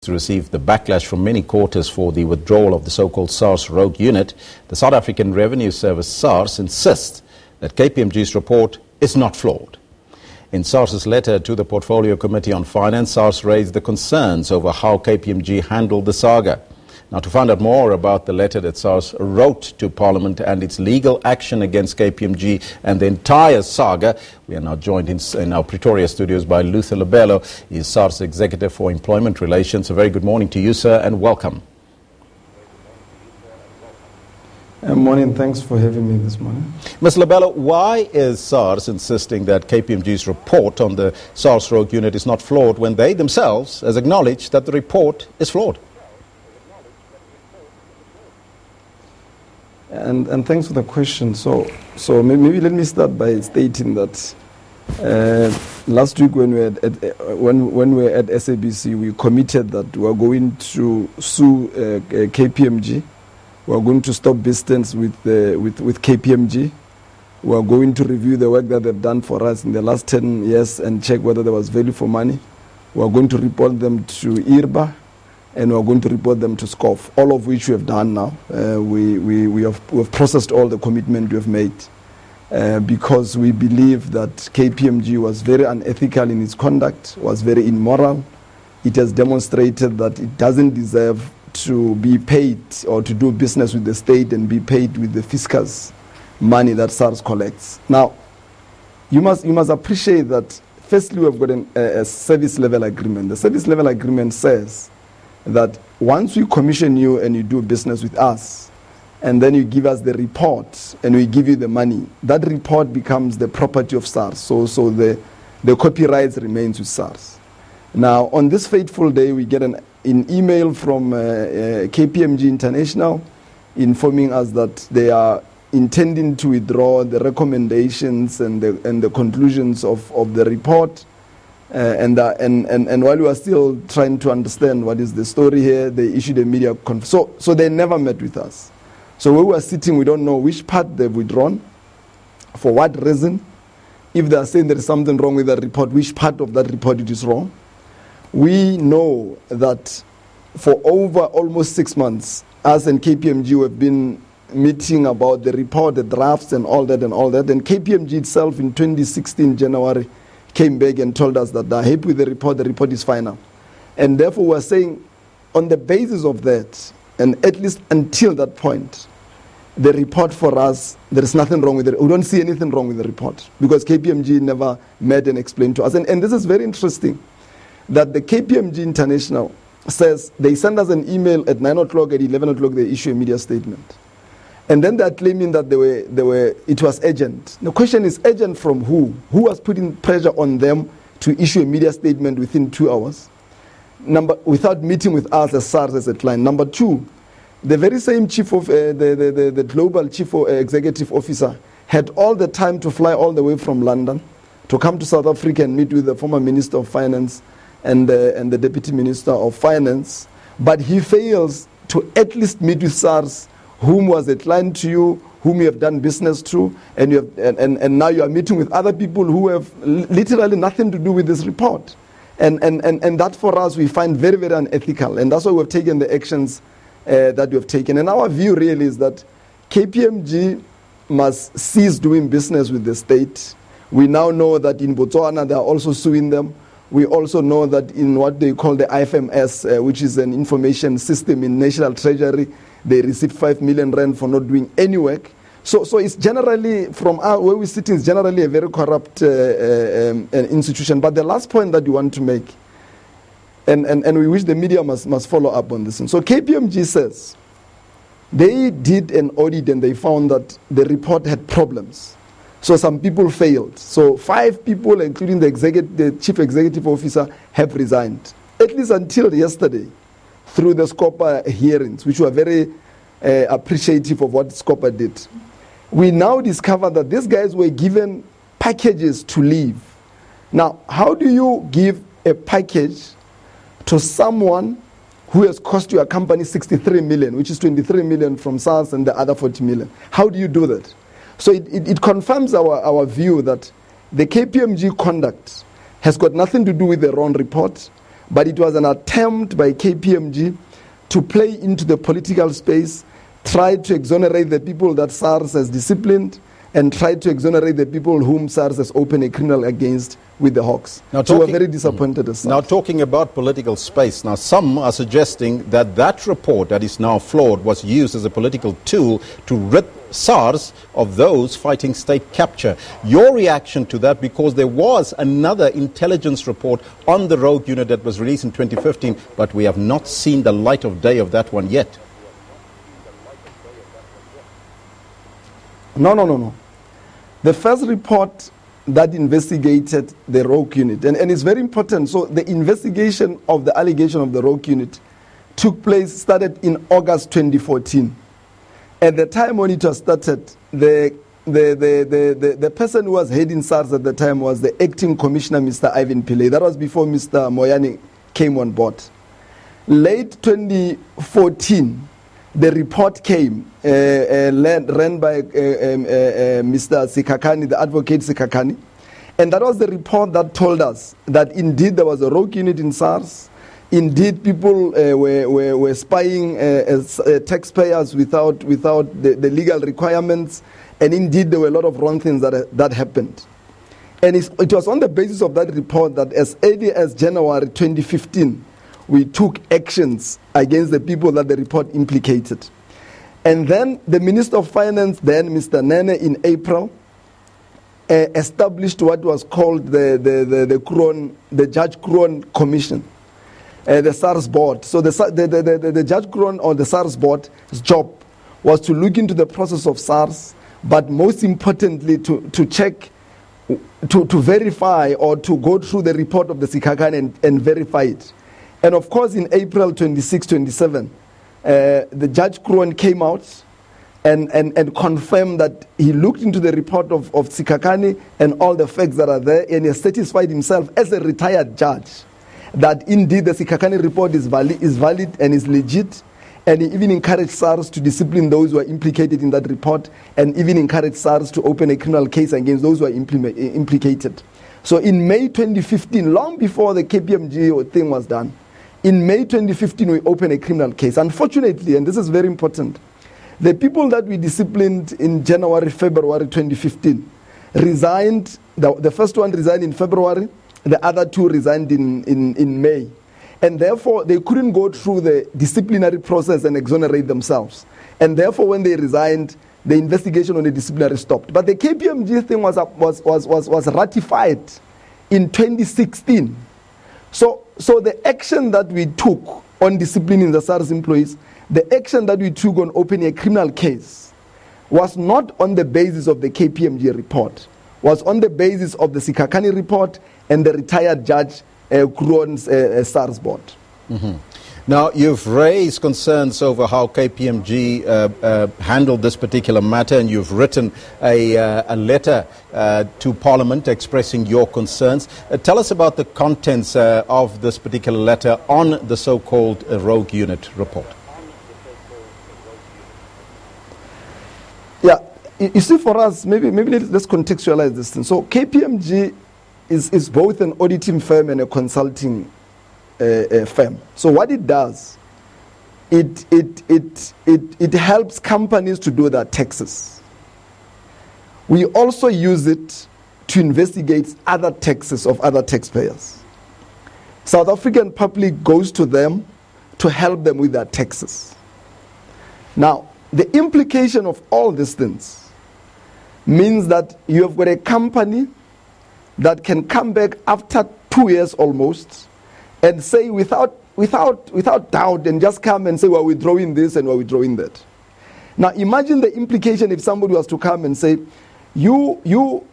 To receive the backlash from many quarters for the withdrawal of the so-called SARS Rogue Unit, the South African Revenue Service SARS insists that KPMG's report is not flawed. In SARS's letter to the Portfolio Committee on Finance, SARS raised the concerns over how KPMG handled the saga. Now, to find out more about the letter that SARS wrote to Parliament and its legal action against KPMG and the entire saga, we are now joined in our Pretoria studios by Luther Lubelo. He is SARS Executive for Employment Relations. A very good morning to you, sir, and welcome. Morning. Thanks for having me this morning. Mr. Lubelo, why is SARS insisting that KPMG's report on the SARS Rogue Unit is not flawed when they themselves has acknowledged that the report is flawed? And thanks for the question. So maybe let me start by stating that last week when we were at SABC, we committed that we are going to sue KPMG. We are going to stop business with KPMG. We are going to review the work that they've done for us in the last 10 years and check whether there was value for money. We are going to report them to IRBA. And we are going to report them to SCOF, all of which we have done now. We have processed all the commitment we have made because we believe that KPMG was very unethical in its conduct, was very immoral. It has demonstrated that it doesn't deserve to be paid or to do business with the state and be paid with the fiscus money that SARS collects. Now, you must appreciate that, firstly, we've got a service level agreement. The service level agreement says that once we commission you and you do business with us, and then you give us the report and we give you the money, that report becomes the property of SARS. So the copyright remains with SARS. Now, on this fateful day, we get an email from KPMG International informing us that they are intending to withdraw the recommendations and the conclusions of the report. And while we are still trying to understand what is the story here, they issued a media conference. So they never met with us. So where we are sitting, we don't know which part they've withdrawn, for what reason. If they are saying there is something wrong with that report, which part of that report it is wrong. We know that for over almost 6 months, us and KPMG have been meeting about the report, the drafts and all that. And KPMG itself in 2016, January, came back and told us that they're happy with the report is final. And therefore we're saying on the basis of that, and at least until that point, the report for us, there is nothing wrong with it. We don't see anything wrong with the report because KPMG never met and explained to us. And this is very interesting that the KPMG International says they send us an email at 9 o'clock, at 11 o'clock they issue a media statement. And then they're claiming that it was urgent. The question is, urgent from who? Who was putting pressure on them to issue a media statement within 2 hours? Without meeting with us as SARS as a client. Number two, the very same chief of the global chief executive officer had all the time to fly all the way from London to come to South Africa and meet with the former Minister of Finance and the Deputy Minister of Finance. But he fails to at least meet with SARS, whom was a client to you, whom you have done business to, and now you are meeting with other people who have literally nothing to do with this report. And that for us we find very, very unethical. And that's why we've taken the actions that we have taken. And our view really is that KPMG must cease doing business with the state. We now know that in Botswana they are also suing them. We also know that in what they call the IFMS, which is an information system in National Treasury, they received 5 million rand for not doing any work. So it's generally, from where we sit, is generally a very corrupt institution. But the last point that you want to make, and we wish the media must follow up on this. So KPMG says they did an audit and they found that the report had problems. So some people failed. So 5 people, including the chief executive officer, have resigned, at least until yesterday, through the SCOPA hearings, which were very appreciative of what SCOPA did. We now discover that these guys were given packages to leave. Now, how do you give a package to someone who has cost your company 63 million, which is 23 million from SARS and the other 40 million? How do you do that? So it confirms our view that the KPMG conduct has got nothing to do with the wrong report, but it was an attempt by KPMG to play into the political space, try to exonerate the people that SARS has disciplined, and try to exonerate the people whom SARS has opened a criminal against with the Hawks. So we're very disappointed as SARS. Now, talking about political space, now some are suggesting that that report that is now flawed was used as a political tool to rid SARS of those fighting state capture. Your reaction to that, because there was another intelligence report on the Rogue Unit that was released in 2015, but we have not seen the light of day of that one yet. No. The first report that investigated the Rogue Unit, and it's very important. So the investigation of the allegation of the Rogue Unit started in August 2014. At the time when it was started, the person who was heading SARS at the time was the acting commissioner, Mr. Ivan Pillay. That was before Mr. Moyane came on board. Late 2014, the report came, ran by Mr. Sikakani, the advocate Sikakani. And that was the report that told us that indeed there was a rogue unit in SARS. Indeed, people were spying as taxpayers without the legal requirements. And indeed, there were a lot of wrong things that happened. And it was on the basis of that report that as early as January 2015, we took actions against the people that the report implicated. And then the Minister of Finance, then Mr. Nene, in April, established what was called the Judge Kroon Commission, the SARS board. So the Judge Kroon or the SARS board's job was to look into the process of SARS, but most importantly to check, to verify or to go through the report of the Sikakani and verify it. And of course, in April 26, 27, the Judge Kroon came out and confirmed that he looked into the report of Sikakani and all the facts that are there, and he has satisfied himself as a retired judge that indeed the Sikakani report is valid and is legit, and he even encouraged SARS to discipline those who are implicated in that report, and even encouraged SARS to open a criminal case against those who are implicated. So in May 2015, long before the KPMG thing was done, in May 2015, we opened a criminal case. Unfortunately, and this is very important, the people that we disciplined in January, February 2015 resigned. The first one resigned in February. The other two resigned in May. And therefore, they couldn't go through the disciplinary process and exonerate themselves. And therefore, when they resigned, the investigation on the disciplinary stopped. But the KPMG thing was ratified in 2016. So the action that we took on disciplining the SARS employees, the action that we took on opening a criminal case was not on the basis of the KPMG report, was on the basis of the Sikakani report and the retired Judge Kroon's SARS board. Mm-hmm. Now, you've raised concerns over how KPMG handled this particular matter, and you've written a letter to Parliament expressing your concerns. Tell us about the contents of this particular letter on the so-called Rogue Unit report. Yeah, you see, for us, maybe let's contextualize this thing. So KPMG is both an auditing firm and a consulting firm. So what it does, it helps companies to do their taxes. We also use it to investigate other taxes of other taxpayers. South African public goes to them to help them with their taxes. Now, the implication of all these things means that you have got a company that can come back after 2 years almost and say without doubt, and just come and say, we're withdrawing this and we're withdrawing that. Now imagine the implication if somebody was to come and say, you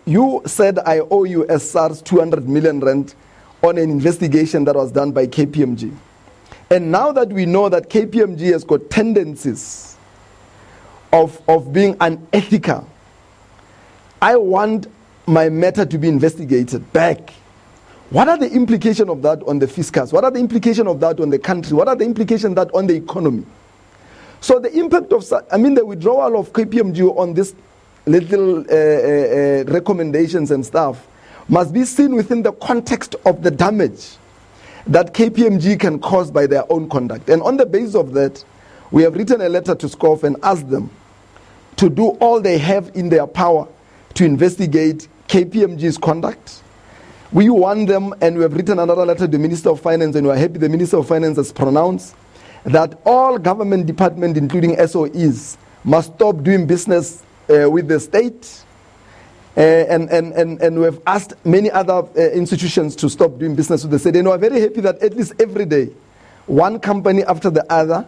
said I owe you as SARS 200 million rand on an investigation that was done by KPMG. And now that we know that KPMG has got tendencies of being unethical, I want my matter to be investigated back. What are the implications of that on the fiscus? What are the implications of that on the country? What are the implications of that on the economy? So the impact of, the withdrawal of KPMG on this little recommendations and stuff must be seen within the context of the damage that KPMG can cause by their own conduct. And on the basis of that, we have written a letter to SCOF and asked them to do all they have in their power to investigate KPMG's conduct. We want them, and we have written another letter to the Minister of Finance, and we are happy the Minister of Finance has pronounced that all government departments, including SOEs, must stop doing business with the state. And we have asked many other institutions to stop doing business with the state. And we are very happy that at least every day, one company after the other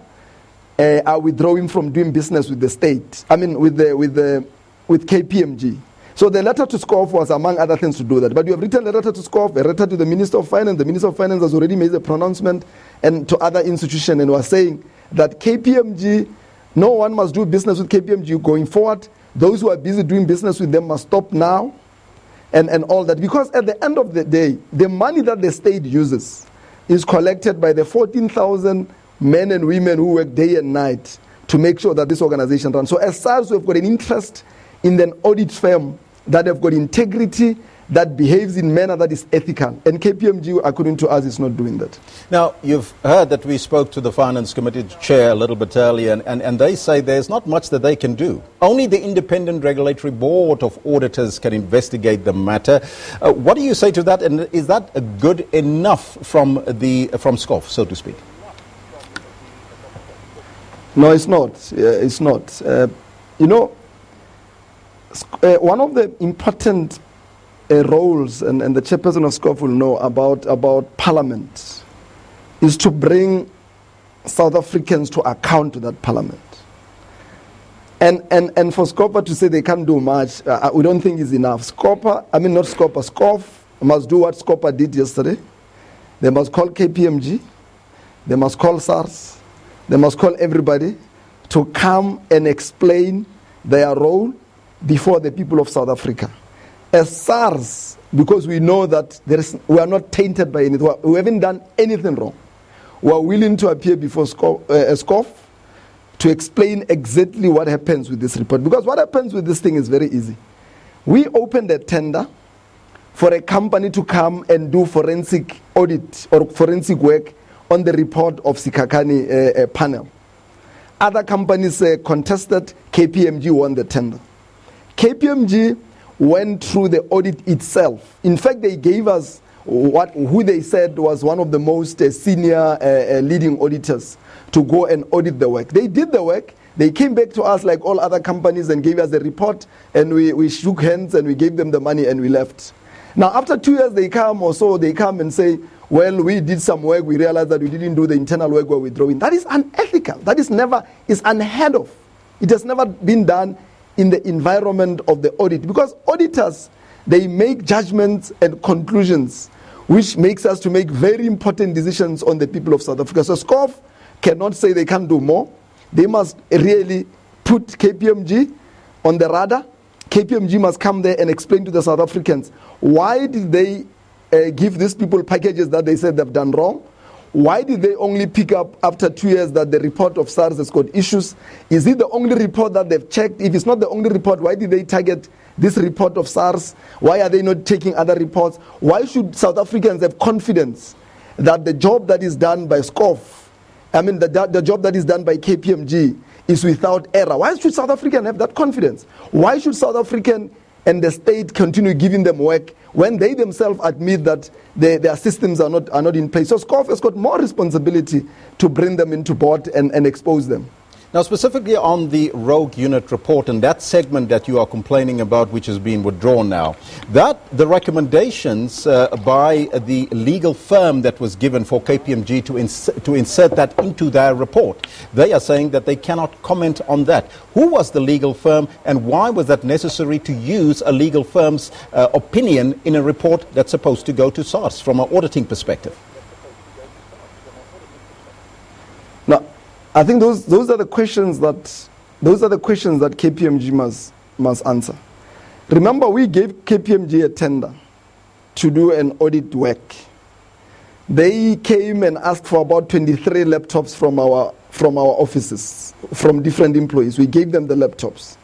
are withdrawing from doing business with the state. I mean, with KPMG. So the letter to SCOF was, among other things, to do that. But you have written a letter to SCOF, a letter to the Minister of Finance. The Minister of Finance has already made a pronouncement, and to other institutions, and was saying that KPMG, no one must do business with KPMG going forward. Those who are busy doing business with them must stop now, and all that. Because at the end of the day, the money that the state uses is collected by the 14,000 men and women who work day and night to make sure that this organization runs. So as SARS, we've got an interest in an audit firm that have got integrity, that behaves in a manner that is ethical. And KPMG, according to us, is not doing that. Now, you've heard that we spoke to the Finance Committee chair a little bit earlier, and they say there's not much that they can do. Only the Independent Regulatory Board of Auditors can investigate the matter. What do you say to that? And is that good enough from SCOF, so to speak? No, it's not. It's not. One of the important roles, and the chairperson of SCOF will know about Parliament, is to bring South Africans to account to that Parliament. And for SCOPA to say they can't do much, we don't think is enough. SCOF must do what SCOPA did yesterday. They must call KPMG, they must call SARS, they must call everybody to come and explain their role before the people of South Africa. As SARS, because we know that we are not tainted by anything, we haven't done anything wrong, we are willing to appear before SCOF to explain exactly what happens with this report. Because what happens with this thing is very easy. We opened a tender for a company to come and do forensic audit or forensic work on the report of Sikhakhane panel. Other companies contested, KPMG won the tender. KPMG went through the audit itself. In fact, they gave us who they said was one of the most senior leading auditors to go and audit the work. They did the work. They came back to us like all other companies and gave us the report, and we shook hands and we gave them the money and we left. Now, after 2 years, they come and say, well, we did some work, we realized that we didn't do the internal work, we're withdrawing. That is unethical. That is unheard of. It has never been done in the environment of the audit, because auditors, they make judgments and conclusions which makes us to make very important decisions on the people of South Africa. So SCOF cannot say they can't do more. They must really put KPMG on the radar. KPMG must come there and explain to the South Africans, why did they give these people packages that they said they've done wrong? Why did they only pick up after 2 years that the report of SARS has got issues? Is it the only report that they've checked? If it's not the only report, why did they target this report of SARS? Why are they not taking other reports? Why should South Africans have confidence that the job that is done by SCOF, the job that is done by KPMG is without error? Why should South African have that confidence? Why should South African and the state continue giving them work when they themselves admit that their systems are not in place? So SCOF has got more responsibility to bring them into board and expose them. Now, specifically on the Rogue Unit report and that segment that you are complaining about, which has been withdrawn now, that the recommendations by the legal firm that was given for KPMG to insert that into their report, they are saying that they cannot comment on that. Who was the legal firm, and why was that necessary to use a legal firm's opinion in a report that's supposed to go to SARS from an auditing perspective? Now, I think those are the questions that KPMG must answer. Remember, we gave KPMG a tender to do an audit work. They came and asked for about 23 laptops from our offices, from different employees. We gave them the laptops.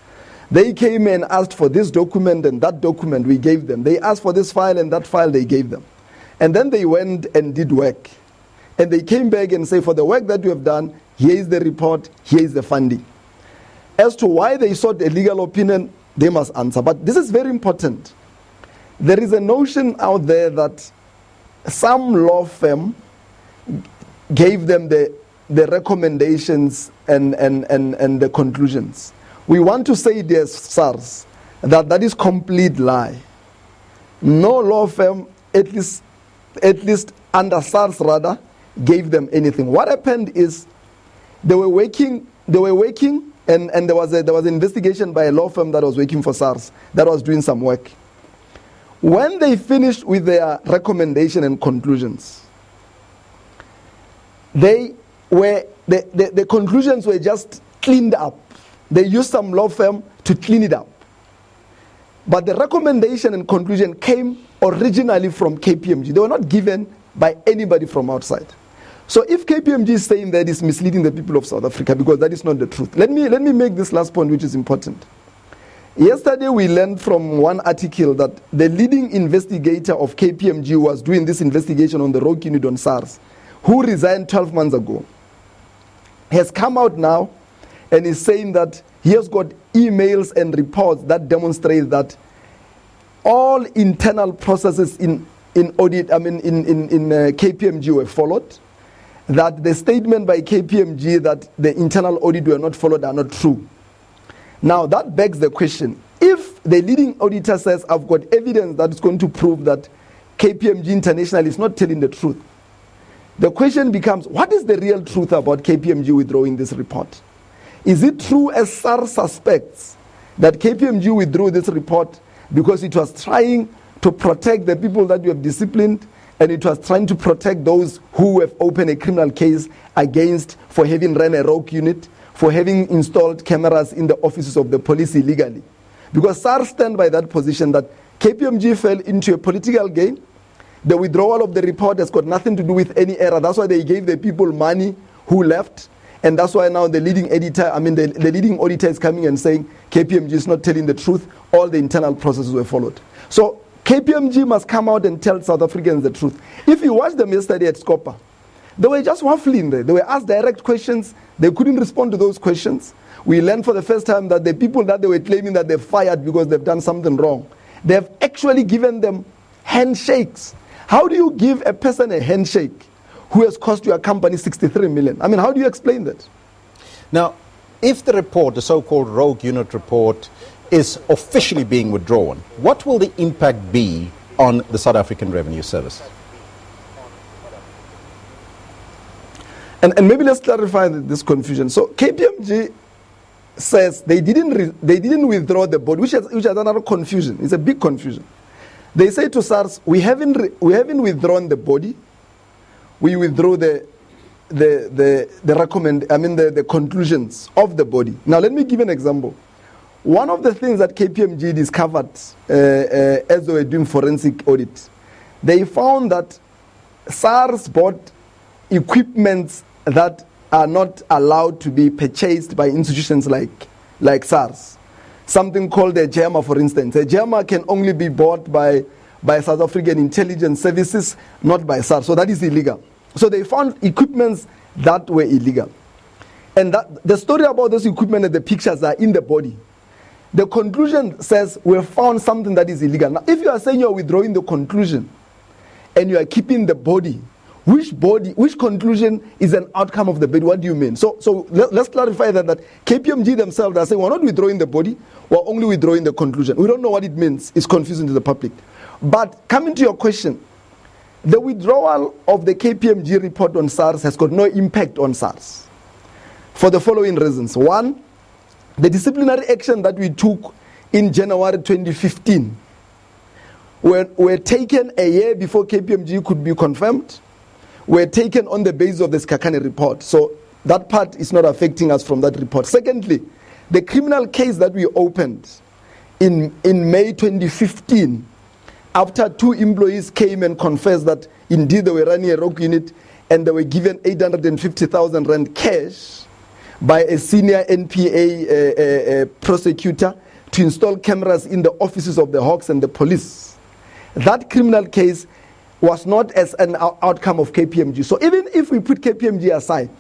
They came and asked for this document and that document. We gave them. They asked for this file and that file. They gave them. And then they went and did work. and they came back and say, for the work that you have done, here is the report, here is the funding. As to why they sought a legal opinion, they must answer. But this is very important. There is a notion out there that some law firm gave them the recommendations and the conclusions. We want to say, dear SARS, that is complete lie. No law firm, at least under SARS rather, gave them anything. What happened is they were working, and there was an investigation by a law firm that was working for SARS that was doing some work. When they finished with their recommendation and conclusions, the conclusions were just cleaned up. They used some law firm to clean it up. But the recommendation and conclusion came originally from KPMG. They were not given by anybody from outside. So if KPMG is saying that, it's misleading the people of South Africa, because that is not the truth. Let me make this last point, which is important. Yesterday we learned from one article that the leading investigator of KPMG was doing this investigation on the Rogue Unit on SARS, who resigned 12 months ago, has come out now and is saying that he has got emails and reports that demonstrate that all internal processes in KPMG were followed, that the statement by KPMG that the internal audit were not followed are not true. Now that begs the question, if the leading auditor says, I've got evidence that is going to prove that KPMG International is not telling the truth, the question becomes, what is the real truth about KPMG withdrawing this report? Is it true, as SARS suspects, that KPMG withdrew this report because it was trying to protect the people that you have disciplined, and it was trying to protect those who have opened a criminal case against for having run a rogue unit, for having installed cameras in the offices of the police illegally? Because SARS stand by that position that KPMG fell into a political game. The withdrawal of the report has got nothing to do with any error. That's why they gave the people money who left. And that's why now the leading editor, the leading auditor is coming and saying KPMG is not telling the truth. All the internal processes were followed. So KPMG must come out and tell South Africans the truth. If you watched them yesterday at Scopa, they were just waffling there. They were asked direct questions. They couldn't respond to those questions. We learned for the first time that the people that they were claiming that they're fired because they've done something wrong, they have actually given them handshakes. How do you give a person a handshake who has cost your company 63 million? I mean, how do you explain that? Now, if the report, the so-called Rogue Unit report, is officially being withdrawn, what will the impact be on the South African Revenue Service? And maybe let's clarify this confusion. So KPMG says they didn't withdraw the body, which is another confusion. It's a big confusion. They say to SARS, we haven't withdrawn the body. We withdrew the conclusions of the body. Now let me give an example. One of the things that KPMG discovered as they were doing forensic audit, they found that SARS bought equipment that are not allowed to be purchased by institutions like SARS. Something called a JAMA, for instance. A JAMA can only be bought by South African intelligence services, not by SARS. So that is illegal. So they found equipments that were illegal. And the story about those equipment and the pictures are in the body. The conclusion says we have found something that is illegal. Now, if you are saying you are withdrawing the conclusion and you are keeping the body, which conclusion is an outcome of the body? What do you mean? So let's clarify that KPMG themselves are saying we're not withdrawing the body, we're only withdrawing the conclusion. We don't know what it means. It's confusing to the public. But coming to your question, the withdrawal of the KPMG report on SARS has got no impact on SARS for the following reasons. One, the disciplinary action that we took in January 2015 were taken a year before KPMG could be confirmed, were taken on the basis of the Skakane report. So that part is not affecting us from that report. Secondly, the criminal case that we opened in May 2015, after 2 employees came and confessed that indeed they were running a rogue unit and they were given 850,000 rand cash by a senior NPA prosecutor to install cameras in the offices of the Hawks and the police. That criminal case was not as an outcome of KPMG. So even if we put KPMG aside,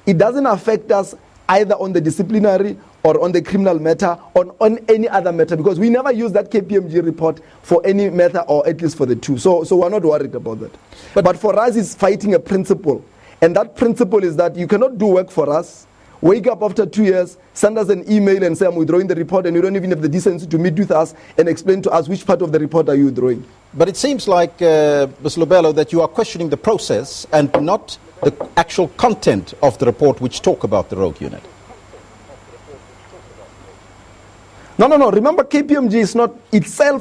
it doesn't affect us either on the disciplinary or on the criminal matter or on any other matter, because we never use that KPMG report for any matter, or at least for the two. So we're not worried about that. But for us, it's fighting a principle. And that principle is that you cannot do work for us, wake up after 2 years, send us an email and say, I'm withdrawing the report, and you don't even have the decency to meet with us and explain to us which part of the report are you withdrawing. But it seems like, Mr. Lubelo, that you are questioning the process and not the actual content of the report which talk about the Rogue Unit. No. Remember, KPMG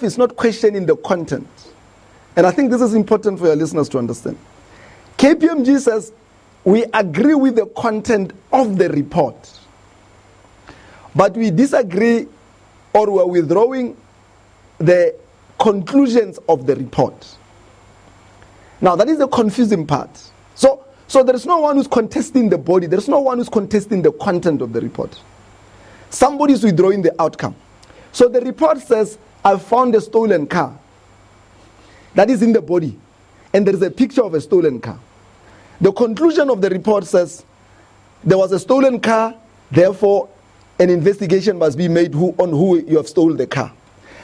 is not questioning the content. And I think this is important for your listeners to understand. KPMG says, we agree with the content of the report, but we disagree, or we're withdrawing the conclusions of the report. Now, that is the confusing part. So there is no one who's contesting the body. There is no one who's contesting the content of the report. Somebody is withdrawing the outcome. So the report says, I found a stolen car. That is in the body. And there is a picture of a stolen car. The conclusion of the report says, there was a stolen car, therefore an investigation must be made on who you have stolen the car.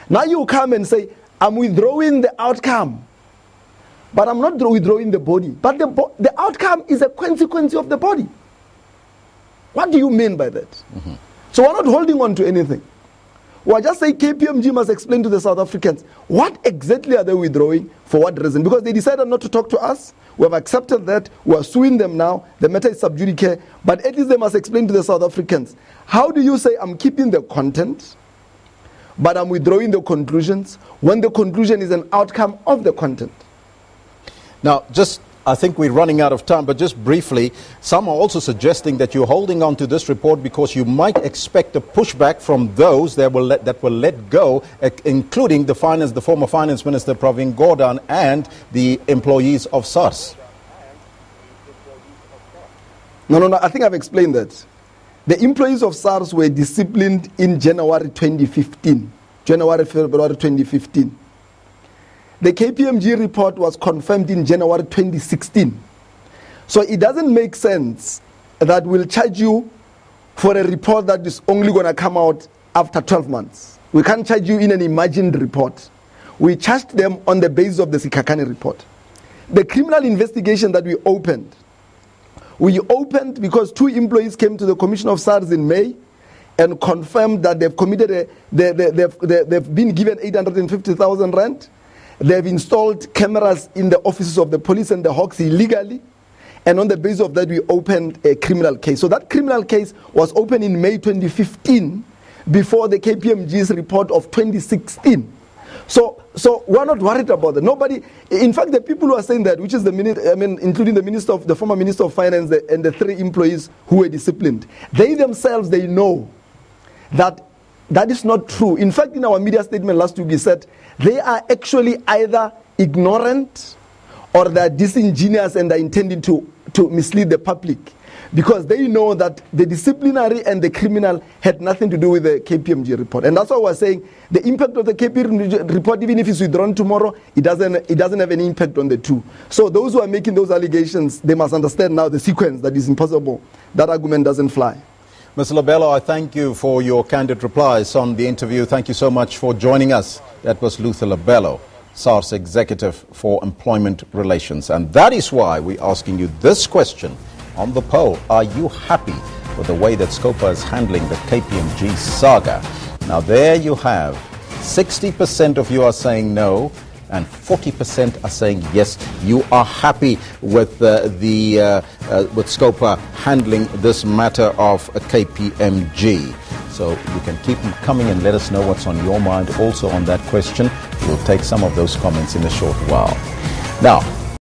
Now you come and say, I'm withdrawing the outcome, but I'm not withdrawing the body. But the outcome is a consequence of the body. What do you mean by that? Mm-hmm. So we're not holding on to anything. We're just saying KPMG must explain to the South Africans what exactly are they withdrawing, for what reason. Because they decided not to talk to us. We have accepted that. We are suing them now. The matter is sub judice. But at least they must explain to the South Africans, how do you say I'm keeping the content, but I'm withdrawing the conclusions, when the conclusion is an outcome of the content? Now, I think we're running out of time, but just briefly, some are also suggesting that you're holding on to this report because you might expect a pushback from those that will let go, including the former finance minister Pravin Gordhan and the employees of SARS. No, I think I've explained that. The employees of SARS were disciplined in February 2015. The KPMG report was confirmed in January 2016. So it doesn't make sense that we'll charge you for a report that is only going to come out after 12 months. We can't charge you in an imagined report. We charged them on the basis of the Sikhakhane report. The criminal investigation that we opened because 2 employees came to the Commission of SARS in May and confirmed that they've committed they've been given 850,000 rand. They've installed cameras in the offices of the police and the Hawks illegally. And on the basis of that, we opened a criminal case. So that criminal case was opened in May 2015 before the KPMG's report of 2016. So we're not worried about that. Nobody, in fact, the people who are saying that, which is including the former Minister of Finance and the 3 employees who were disciplined, they themselves, they know that is not true. In fact, in our media statement last week, we said they are actually either ignorant or they're disingenuous and they're intending to mislead the public, because they know that the disciplinary and the criminal had nothing to do with the KPMG report. And that's why we're saying the impact of the KPMG report, even if it's withdrawn tomorrow, it doesn't have any impact on the two. So those who are making those allegations, they must understand now the sequence that is impossible. That argument doesn't fly. Mr. Lubelo, I thank you for your candid replies on the interview. Thank you so much for joining us. That was Luther Lubelo, SARS Executive for Employment Relations. And that is why we're asking you this question on the poll. Are you happy with the way that Scopa is handling the KPMG saga? Now there you have 60% of you are saying no, and 40% are saying yes. You are happy with with Scopa handling this matter of KPMG. So you can keep them coming and let us know what's on your mind also on that question. We'll take some of those comments in a short while. Now,